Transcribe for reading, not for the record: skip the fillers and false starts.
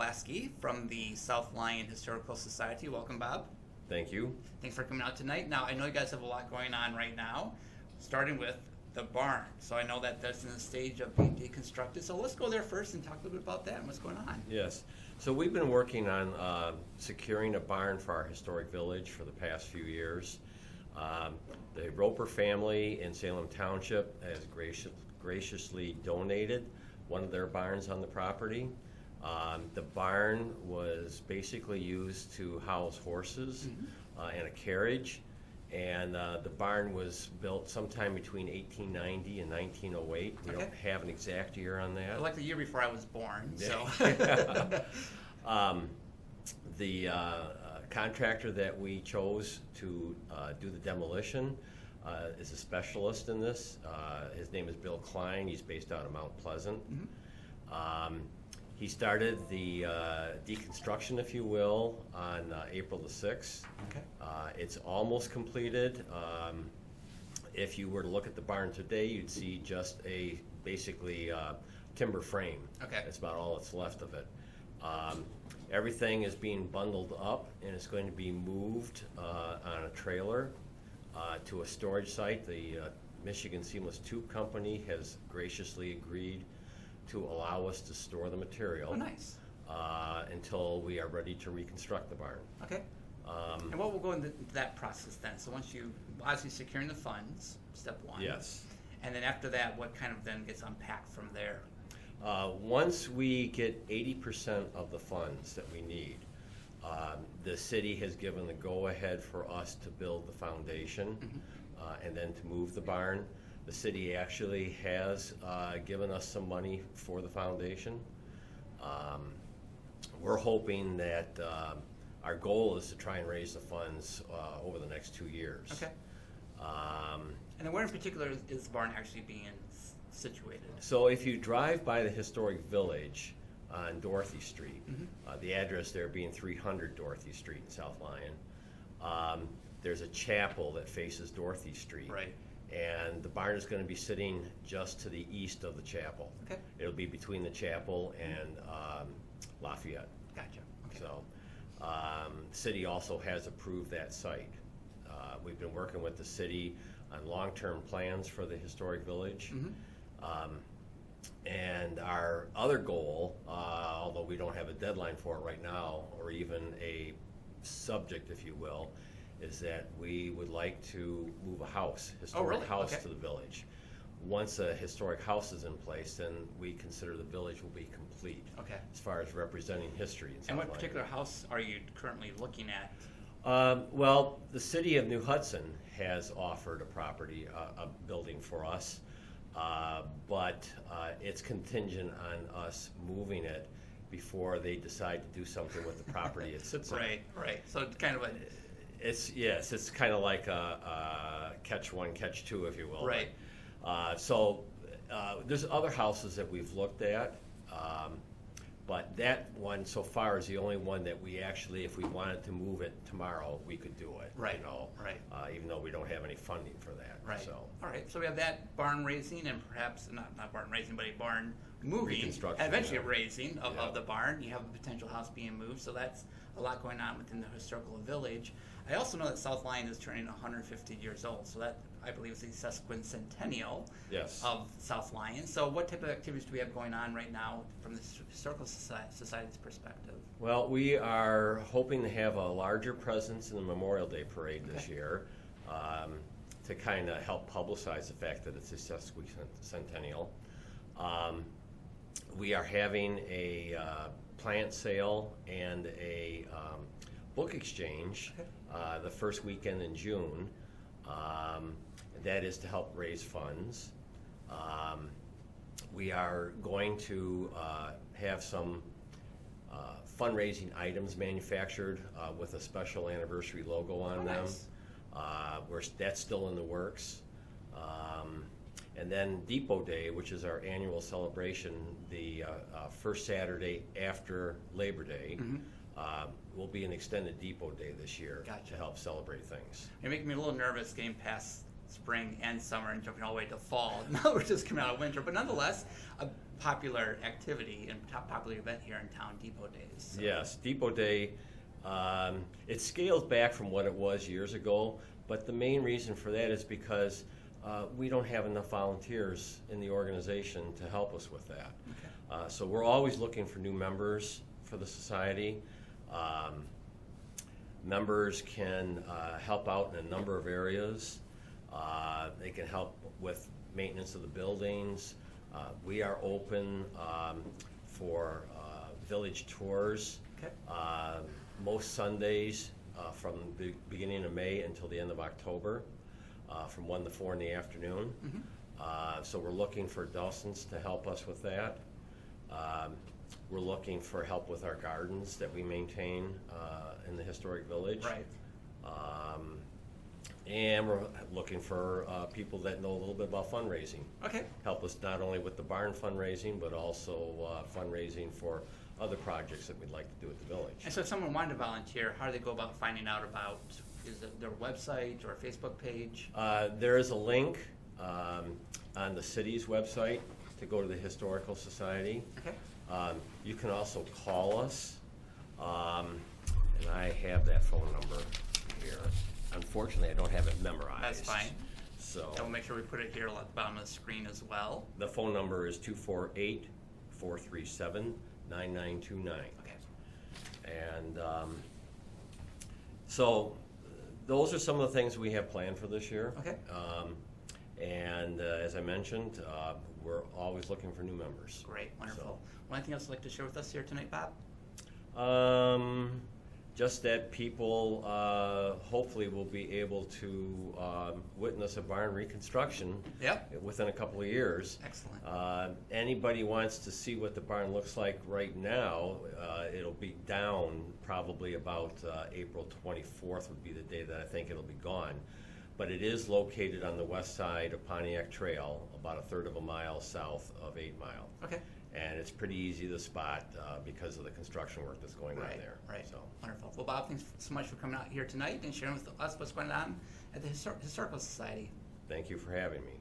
Lasky from the South Lyon Historical Society. Welcome, Bob. Thank you. Thanks for coming out tonight. Now, I know you guys have a lot going on right now, starting with the barn. So I know that that's in the stage of being deconstructed. So let's go there first and talk a little bit about that and what's going on. Yes. So we've been working on securing a barn for our historic village for the past few years. The Roper family in Salem Township has graciously donated one of their barns on the property. The barn was basically used to house horses and a carriage, and the barn was built sometime between 1890 and 1908. We don't have an exact year on that. Like the year before I was born. So. The contractor that we chose to do the demolition is a specialist in this. His name is Bill Klein. He's based out of Mount Pleasant. He started the deconstruction, if you will, on April the 6th. It's almost completed. If you were to look at the barn today, you'd see just a basically timber frame. That's about all that's left of it. Everything is being bundled up and it's going to be moved on a trailer to a storage site. The Michigan Seamless Tube Company has graciously agreed to allow us to store the material until we are ready to reconstruct the barn. And what will go into that process then? So once you, obviously securing the funds, step one. Yes. And then after that, what kind of then gets unpacked from there? Once we get 80% of the funds that we need, the city has given the go-ahead for us to build the foundation and then to move the barn. The city actually has given us some money for the foundation. We're hoping that our goal is to try and raise the funds over the next 2 years. And then where in particular is the barn actually being situated? So if you drive by the historic village on Dorothy Street, the address there being 300 Dorothy Street in South Lyon, there's a chapel that faces Dorothy Street. And the barn is going to be sitting just to the east of the chapel. It'll be between the chapel and Lafayette. So the city also has approved that site. We've been working with the city on long-term plans for the historic village. And our other goal, although we don't have a deadline for it right now, or even a subject, if you will, is that we would like to move a house, historic house to the village. Once a historic house is in place, then we consider the village will be complete as far as representing history in South Lyon. And what particular house are you currently looking at? Well, the city of New Hudson has offered a property, a building for us, but it's contingent on us moving it before they decide to do something with the property it sits on. So it's kind of a... It's kind of like a catch one, catch two, if you will. So there's other houses that we've looked at, but that one so far is the only one that we actually, if we wanted to move it tomorrow, we could do it. You know, even though we don't have any funding for that. So. All right. So we have that barn raising, and perhaps not barn raising, but a barn moving, and eventually a raising of the barn. You have a potential house being moved, so that's a lot going on within the historical village. I also know that South Lyon is turning 150 years old, so that, I believe, is the Sesquicentennial of South Lyon. So what type of activities do we have going on right now from the Historical Society's perspective? Well, we are hoping to have a larger presence in the Memorial Day Parade this year to kind of help publicize the fact that it's a Sesquicentennial. We are having a plant sale and a book exchange the first weekend in June. That is to help raise funds. We are going to have some fundraising items manufactured with a special anniversary logo on them. That's still in the works. And then Depot Day, which is our annual celebration, the first Saturday after Labor Day, will be an extended Depot Day this year to help celebrate things. You're making me a little nervous getting past spring and summer and jumping all the way to fall. Now we're just coming out of winter, but nonetheless, popular activity and popular event here in town, Depot Days. So. Yes, Depot Day, it scales back from what it was years ago, but the main reason for that is because we don't have enough volunteers in the organization to help us with that. Okay. So we're always looking for new members for the society. Members can help out in a number of areas. They can help with maintenance of the buildings. We are open for village tours. Okay. Most Sundays from the beginning of May until the end of October, from 1 to 4 in the afternoon. Mm-hmm. So we're looking for docents to help us with that. We're looking for help with our gardens that we maintain in the historic village. Right. And we're looking for people that know a little bit about fundraising. Okay. Help us not only with the barn fundraising, but also fundraising for other projects that we'd like to do at the village. And so if someone wanted to volunteer, how do they go about finding out about, is it their website or Facebook page? There is a link on the city's website to go to the Historical Society. Okay. You can also call us, and I have that phone number here. Unfortunately, I don't have it memorized. That's fine. So And we'll make sure we put it here at the bottom of the screen as well. the phone number is 248-437-9929. Okay. And so those are some of the things we have planned for this year. Okay. And as I mentioned, we're always looking for new members. Great. Wonderful. Well, anything else you'd like to share with us here tonight, Bob? Just that people hopefully will be able to witness a barn reconstruction Yep. within a couple of years. Excellent. Anybody wants to see what the barn looks like right now, it'll be down probably about April 24th would be the day that I think it'll be gone. But it is located on the west side of Pontiac Trail, about a third of a mile south of 8 Mile. Okay. And it's pretty easy to spot because of the construction work that's going on there. Right. So. Wonderful. Well, Bob, thanks so much for coming out here tonight and sharing with us what's going on at the Historical Society. Thank you for having me.